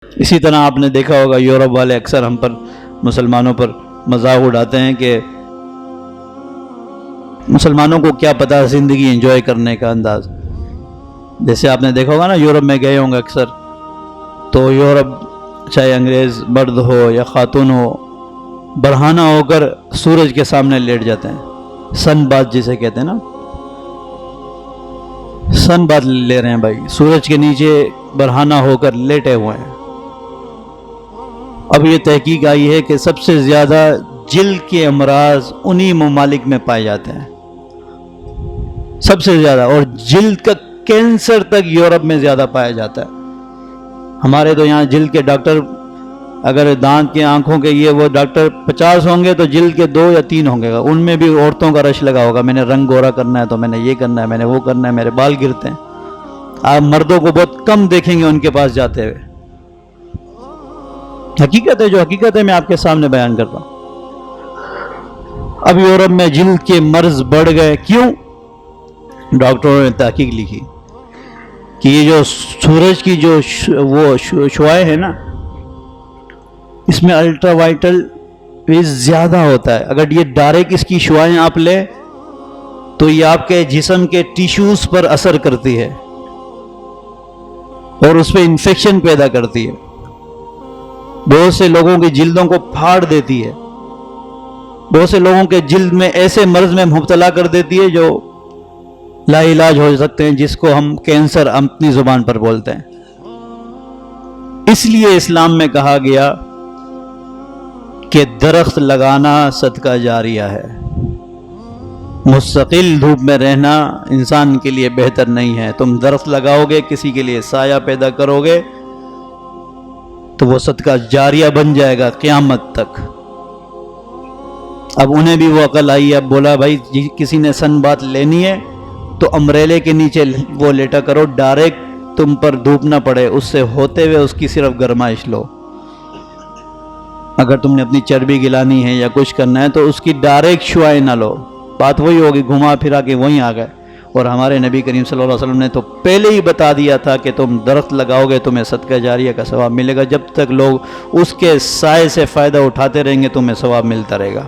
اسی طرح آپ نے دیکھا ہوگا یورپ والے اکثر ہم پر مسلمانوں پر مذاق اڑاتے ہیں کہ مسلمانوں کو کیا پتہ زندگی انجوائے کرنے کا انداز. جیسے آپ نے دیکھا ہوگا نا، یورپ میں گئے ہوں گے اکثر، تو یورپ چاہے انگریز مرد ہو یا خاتون ہو، برہنہ ہو کر سورج کے سامنے لیٹ جاتے ہیں. سن بات جسے کہتے ہیں نا، سن بات لے رہے ہیں بھائی، سورج کے نیچے برہنہ ہو کر لیٹے ہوئے ہیں. اب یہ تحقیق آئی ہے کہ سب سے زیادہ جلد کے امراض انہی ممالک میں پائے جاتے ہیں، سب سے زیادہ، اور جلد کا کینسر تک یورپ میں زیادہ پایا جاتا ہے. ہمارے تو یہاں جلد کے ڈاکٹر، اگر دانت کے آنکھوں کے یہ وہ ڈاکٹر 50 ہوں گے تو جلد کے 2 یا 3 ہوں گے، ان میں بھی عورتوں کا رش لگا ہوگا، میں نے رنگ گورا کرنا ہے تو میں نے یہ کرنا ہے، میں نے وہ کرنا ہے، میرے بال گرتے ہیں. آپ مردوں کو بہت کم دیکھیں گے ان کے پاس جاتے ہوئے. حقیقت ہے، جو حقیقت ہے میں آپ کے سامنے بیان کرتا ہوں. اب یورپ میں جلد کے مرض بڑھ گئے. کیوں؟ ڈاکٹروں نے تحقیق لکھی کہ یہ جو سورج کی جو وہ شعاعیں ہیں نا، اس میں الٹرا وائٹل ریز زیادہ ہوتا ہے. اگر یہ ڈائریکٹ اس کی شعاعیں آپ لیں تو یہ آپ کے جسم کے ٹیشوز پر اثر کرتی ہے اور اس پہ انفیکشن پیدا کرتی ہے. بہت سے لوگوں کی جلدوں کو پھاڑ دیتی ہے، بہت سے لوگوں کے جلد میں ایسے مرض میں مبتلا کر دیتی ہے جو لا علاج ہو سکتے ہیں، جس کو ہم کینسر اپنی زبان پر بولتے ہیں. اس لیے اسلام میں کہا گیا کہ درخت لگانا صدقہ جاریہ ہے. مستقل دھوپ میں رہنا انسان کے لیے بہتر نہیں ہے. تم درخت لگاؤ گے، کسی کے لیے سایہ پیدا کرو گے تو وہ صدقہ جاریہ بن جائے گا قیامت تک. اب انہیں بھی وہ عقل آئی، اب بولا بھائی کسی نے سن بات لینی ہے تو امبریلے کے نیچے وہ لیٹا کرو، ڈائریکٹ تم پر دھوپ نہ پڑے، اس سے ہوتے ہوئے اس کی صرف گرمائش لو. اگر تم نے اپنی چربی گلانی ہے یا کچھ کرنا ہے تو اس کی ڈائریکٹ شعاعیں نہ لو. بات وہی ہوگی، گھما پھرا کے وہیں آ گئے. اور ہمارے نبی کریم صلی اللہ علیہ وسلم نے تو پہلے ہی بتا دیا تھا کہ تم درخت لگاؤ گے تمہیں صدقہ جاریہ کا ثواب ملے گا. جب تک لوگ اس کے سائے سے فائدہ اٹھاتے رہیں گے تمہیں ثواب ملتا رہے گا.